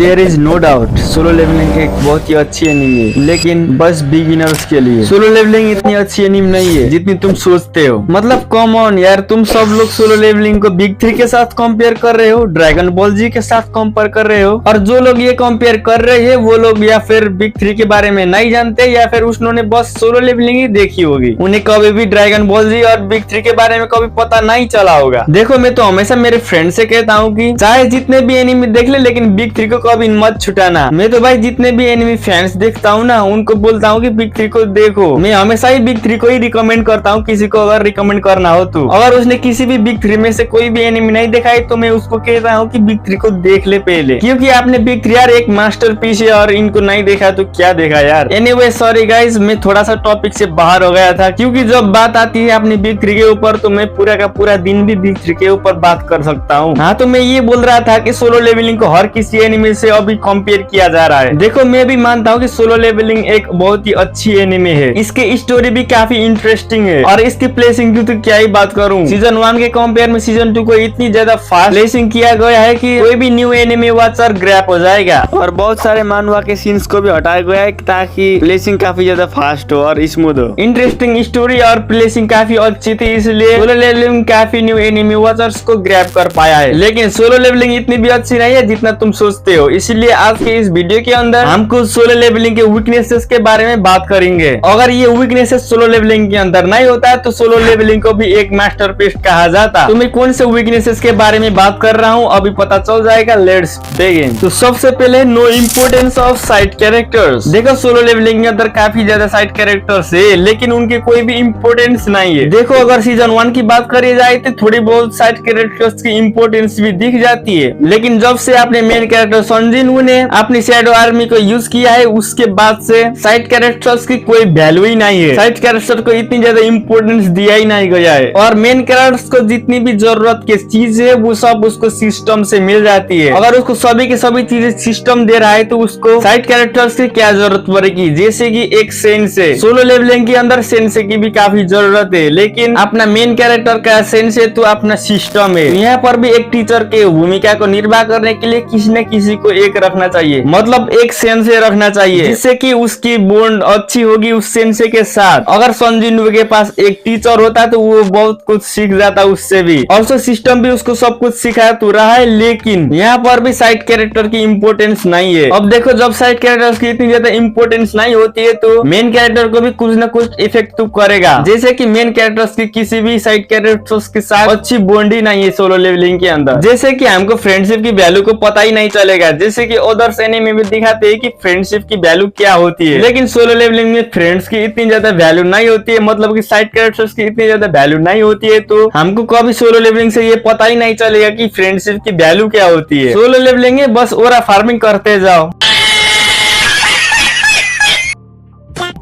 There is no doubt solo leveling एक बहुत ही अच्छी एनिमी है, लेकिन बस बिगिनर्स के लिए। सोलो लेवलिंग इतनी अच्छी एनिमी नहीं है जितनी तुम सोचते हो। मतलब कम ऑन यार, तुम सब लोग सोलो लेवलिंग को बिग 3 के साथ कंपेयर कर रहे हो, ड्रैगन बॉल जी के साथ कंपेयर कर रहे हो, और जो लोग ये कंपेयर कर रहे हैं वो लोग या फिर बिग 3 के बारे में नहीं जानते या फिर उन्होंने बस सोलो लेवलिंग ही देखी होगी। उन्हें कभी भी ड्रैगन बॉल जी और बिग 3 के बारे में कभी पता नहीं चला होगा। देखो, मैं तो हमेशा मेरे फ्रेंड से कहता हूँ कि चाहे जितने भी एनिमी देख ले, लेकिन बिग 3 को कभी मत छुटाना। मैं तो भाई जितने भी एनिमी फैंस देखता हूँ ना, उनको बोलता हूँ कि बिग 3 को देखो। मैं हमेशा ही बिग 3 को ही रिकमेंड करता हूँ, किसी को अगर रिकमेंड करना हो तो। अगर उसने किसी भी बिग 3 में से कोई भी एनिमी नहीं देखा है तो मैं उसको कहता हूँ कि बिग 3 को देख ले पहले, क्योंकि आपने बिग 3 यार एक मास्टरपीस है और इनको नहीं देखा तो क्या देखा यार। एनीवे सॉरी गाइज, मैं थोड़ा सा टॉपिक से बाहर हो गया था, क्योंकि जब बात आती है अपनी बिग 3 के ऊपर तो मैं पूरा का पूरा दिन भी बिग 3 के ऊपर बात कर सकता हूँ। हाँ, तो मैं ये बोल रहा था कि सोलो लेवलिंग को हर किसी एनिमे से अभी कंपेयर किया जा रहा है। देखो, मैं भी मानता हूँ कि सोलो लेवलिंग एक बहुत ही अच्छी एनिमे है। इसकी स्टोरी भी काफी इंटरेस्टिंग है और इसकी प्लेसिंग की तो क्या ही बात करूँ। सीजन 1 के कंपेयर में सीजन 2 को इतनी ज्यादा फास्ट प्लेसिंग किया गया है कि कोई भी न्यू एनिमे वाचर ग्रैप हो जाएगा, और बहुत सारे मानवा के सीन्स को भी हटाया गया है ताकि प्लेसिंग काफी ज्यादा फास्ट हो और स्मूथ हो। इंटरेस्टिंग स्टोरी और प्लेसिंग काफी अच्छी थी, इसलिए सोलो लेवलिंग काफी न्यू एनिमे वाचर्स को ग्रैप कर पाया है। लेकिन सोलो लेवलिंग इतनी भी अच्छी नहीं है जितना तुम सोचते हो, इसलिए आज के इस वीडियो के अंदर हम कुछ सोलो लेवलिंग के वीकनेसेस के बारे में बात करेंगे। अगर ये वीकनेसेस सोलो लेवलिंग के अंदर नहीं होता है तो सोलो लेवलिंग को भी एक मास्टरपीस कहा जाता। तो मैं कौन से वीकनेसेस के बारे में बात कर रहा हूँ अभी पता चल जाएगा। Let's begin. तो सबसे पहले no importance of side characters. देखो, सोलो लेवलिंग के अंदर काफी ज्यादा साइड कैरेक्टर्स है, लेकिन उनके कोई भी इम्पोर्टेंस नहीं है। देखो, अगर सीजन 1 की बात करी जाए तो थोड़ी बहुत साइड कैरेक्टर्स की इम्पोर्टेंस भी दिख जाती है, लेकिन जब से आपने मेन कैरेक्टर सन जिन-वू ने अपनी शैडो आर्मी को यूज किया है उसके बाद से साइड कैरेक्टर्स की कोई वैल्यू ही नहीं है। साइड कैरेक्टर को इतनी ज्यादा इम्पोर्टेंस दिया ही नहीं गया है, और मेन कैरेक्टर्स को जितनी भी जरूरत की चीज है वो सब उसको सिस्टम से मिल जाती है। अगर उसको सभी के सभी चीजें सिस्टम दे रहा है तो उसको साइड कैरेक्टर्स की क्या जरूरत पड़ेगी। जैसे कि एक सेंसे, सोलो लेवलिंग के अंदर सेंसे की भी काफी जरूरत है, लेकिन अपना मेन कैरेक्टर का सेंसे तो अपना सिस्टम है। यहाँ पर भी एक टीचर के भूमिका को निर्वाह करने के लिए किसी न किसी को एक रखना चाहिए, मतलब एक सेंसे रखना चाहिए, जिससे कि उसकी बॉन्ड अच्छी होगी उस सेंसे के साथ। अगर सन जिन-वू के पास एक टीचर होता तो वो बहुत कुछ सीख जाता उससे भी, और सिस्टम भी उसको सब कुछ सिखा तो रहा है, लेकिन यहाँ पर भी साइड कैरेक्टर की इम्पोर्टेंस नहीं है। अब देखो, जब साइड कैरेक्टर्स की इतनी ज्यादा इम्पोर्टेंस नहीं होती है तो मेन कैरेक्टर को भी कुछ न कुछ इफेक्ट तो करेगा। जैसे कि मेन कैरेक्टर्स की किसी भी साइड कैरेक्टर्स के साथ अच्छी बॉन्ड ही नहीं है सोलो लेवलिंग के अंदर। जैसे कि हमको फ्रेंडशिप की वैल्यू को पता ही नहीं चलेगा, जैसे कि अदर्स एनिमे में दिखाते हैं कि फ्रेंडशिप की वैल्यू क्या होती है, लेकिन सोलो लेवलिंग में फ्रेंड्स की इतनी ज्यादा वैल्यू नहीं होती है, मतलब कि साइड कैरेक्टर्स की इतनी ज्यादा वैल्यू नहीं होती है, तो हमको कभी सोलो लेवलिंग से ये पता ही नहीं चलेगा कि फ्रेंडशिप की वैल्यू क्या होती है। सोलो लेवलिंग में बस ओरा फार्मिंग करते जाओ।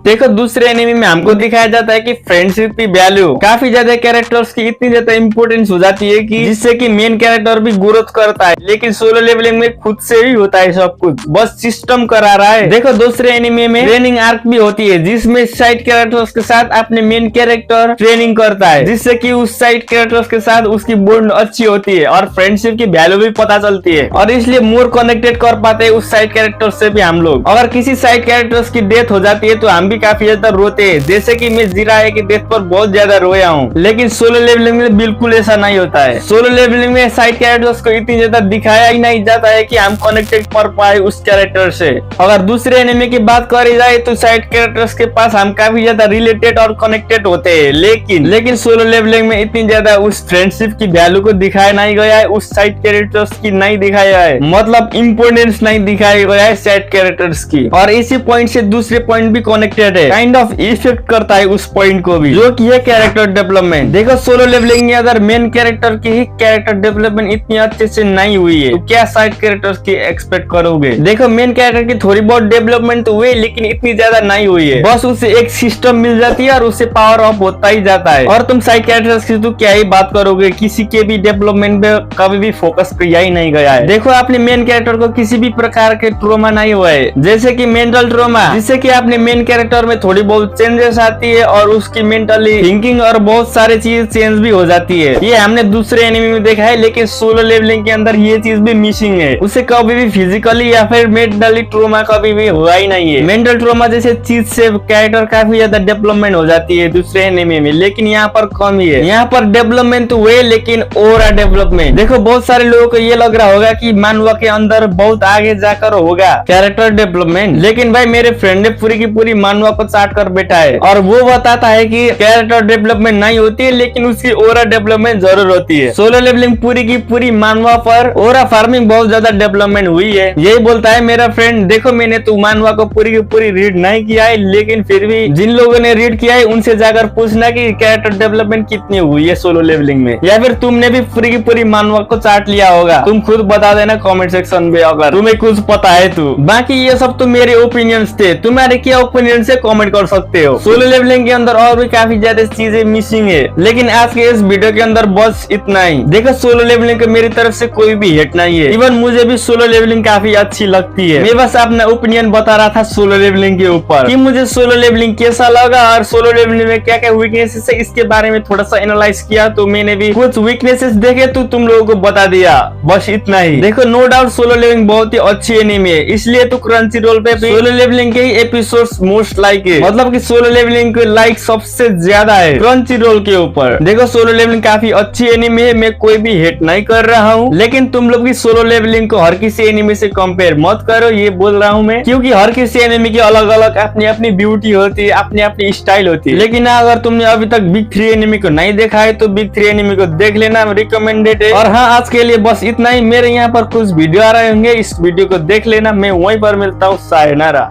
देखो, दूसरे एनिमे में हमको दिखाया जाता है कि फ्रेंडशिप की वैल्यू काफी ज्यादा कैरेक्टर्स की इतनी ज्यादा इंपॉर्टेंस हो जाती है कि जिससे कि मेन कैरेक्टर भी ग्रोथ करता है, लेकिन सोलो लेवलिंग में खुद से ही होता है सब कुछ, बस सिस्टम करा रहा है। देखो, दूसरे एनिमे में ट्रेनिंग आर्क भी होती है जिसमें साइड कैरेक्टर्स के साथ अपने मेन कैरेक्टर ट्रेनिंग करता है, जिससे कि उस साइड कैरेक्टर्स के साथ उसकी बॉन्ड अच्छी होती है और फ्रेंडशिप की वैल्यू भी पता चलती है, और इसलिए मोर कनेक्टेड कर पाते हैं उस साइड कैरेक्टर से भी हम लोग। अगर किसी साइड कैरेक्टर्स की डेथ हो जाती है तो हम भी काफी ज्यादा रोते हैं, जैसे कि मैं जीराए की डेथ पर बहुत ज्यादा रोया हूँ, लेकिन सोलो लेवलिंग में बिल्कुल ऐसा नहीं होता है। सोलो लेवलिंग में साइड कैरेक्टर्स को इतनी ज्यादा दिखाया ही नहीं जाता है कि हम कनेक्टेड कर पाए उस कैरेक्टर से। अगर दूसरे एनिमे की बात करी जाए तो साइड कैरेक्टर्स के पास हम काफी ज्यादा रिलेटेड और कनेक्टेड होते हैं, लेकिन सोलो लेवलिंग में इतनी ज्यादा उस फ्रेंडशिप की वैल्यू को दिखाया नहीं गया है, उस साइड कैरेक्टर्स की नहीं दिखाया है, मतलब इम्पोर्टेंस नहीं दिखाया गया है साइड कैरेक्टर्स की, और इसी पॉइंट से दूसरे पॉइंट भी कनेक्टेड है, काइंड ऑफ इफेक्ट करता है उस पॉइंट को भी, जो कि है कैरेक्टर डेवलपमेंट। देखो, सोलो लेवलिंग में अगर मेन कैरेक्टर की ही कैरेक्टर डेवलपमेंट इतनी अच्छे से नहीं हुई है तो क्या साइड कैरेक्टर्स की एक्सपेक्ट करोगे। देखो, मेन कैरेक्टर की थोड़ी बहुत डेवलपमेंट तो हुई, लेकिन इतनी ज्यादा नहीं हुई है, बस उसे एक सिस्टम मिल जाती है और उससे पावर अप होता ही जाता है, और तुम साइड कैरेक्टर्स की तो क्या ही बात करोगे, किसी के भी डेवलपमेंट पे कभी भी फोकस किया ही नहीं गया है। देखो, अपने मेन कैरेक्टर को किसी भी प्रकार के ट्रोमा नहीं हुआ है, जैसे कि मेंटल ट्रोमा, जिससे कि अपने मेन कैरेक्टर कैरेक्टर में थोड़ी बहुत चेंजेस आती है और उसकी मेंटली थिंकिंग और बहुत सारी चीज चेंज भी हो जाती है। ये हमने दूसरे एनिमे में देखा है, लेकिन सोलो लेवलिंग के अंदर ये चीज भी मिसिंग है। उसे कभी भी फिजिकली या फिर मेंटली ट्रोमा कभी भी हुआ ही नहीं है। मेंटल ट्रोमा जैसे चीज से कैरेक्टर काफी ज्यादा डेवलपमेंट हो जाती है दूसरे एनिमे में, लेकिन यहाँ पर कम ही है। यहाँ पर डेवलपमेंट तो हुए लेकिन ओरा डेवलपमेंट देखो, बहुत सारे लोगों को ये लग रहा होगा कि मानवा के अंदर बहुत आगे जाकर होगा कैरेक्टर डेवलपमेंट, लेकिन भाई मेरे फ्रेंड ने पूरी की पूरी मानवा को चाट कर बैठा है और वो बताता है कि कैरेक्टर डेवलपमेंट नहीं होती है, लेकिन उसकी ओरा डेवलपमेंट जरूर होती है। सोलो लेवलिंग पूरी की पूरी मानवा पर ओरा फार्मिंग बहुत ज्यादा डेवलपमेंट हुई है। यही बोलता है मेरा फ्रेंड। देखो मैंने तो मानवा को पूरी की पूरी रीड नहीं किया है, लेकिन फिर भी जिन लोगों ने रीड किया है उनसे जाकर पूछना कि कैरेक्टर डेवलपमेंट कितनी हुई है सोलो लेवलिंग में, या फिर तुमने भी पूरी की पूरी मानवा को चाट लिया होगा। तुम खुद बता देना कमेंट सेक्शन में अगर तुम्हें कुछ पता है तो। बाकी ये सब तो मेरे ओपिनियंस थे, तुम्हारे क्या ओपिनियन से कमेंट कर सकते हो। सोलो लेवलिंग के अंदर और भी काफी ज्यादा चीजें मिसिंग है, लेकिन आज के इस वीडियो के अंदर बस इतना ही। देखो सोलो लेवलिंग को मेरी तरफ से कोई भी हेट नहीं है, इवन मुझे भी सोलो लेवलिंग काफी अच्छी लगती है। मैं बस अपना ओपिनियन बता रहा था सोलो लेवलिंग के ऊपर कि मुझे सोलो लेवलिंग कैसा लगा और सोलो लेवलिंग में क्या क्या वीकनेसेस है इसके बारे में थोड़ा सा एनालाइज किया, तो मैंने भी कुछ वीकनेसेस देखे तो तुम लोगों को बता दिया, बस इतना ही। देखो नो डाउट सोलो लेवलिंग बहुत ही अच्छी एनीमे है, इसलिए तो क्रंची रोल पे सोलो लेवलिंग के ही एपिसोड्स मोस्ट लाइक है, मतलब कि सोलो लेवलिंग के लाइक सबसे ज्यादा है क्रंची रोल के ऊपर। देखो सोलो लेवलिंग काफी अच्छी एनीमे है, मैं कोई भी हेट नहीं कर रहा हूँ, लेकिन तुम लोग भी सोलो लेवलिंग को हर किसी एनीमे से कंपेयर मत करो, ये बोल रहा हूँ मैं, क्योंकि हर किसी एनीमे की अलग अलग अपनी अपनी ब्यूटी होती है, अपनी अपनी स्टाइल होती है। लेकिन अगर तुमने अभी तक बिग 3 एनीमे को नहीं देखा है तो बिग 3 एनीमे को देख लेना, रिकमेंडेड है। और हाँ आज के लिए बस इतना ही। मेरे यहाँ पर कुछ वीडियो आ रहे होंगे, इस वीडियो को देख लेना। मैं वहीं पर मिलता हूँ, सायनारा।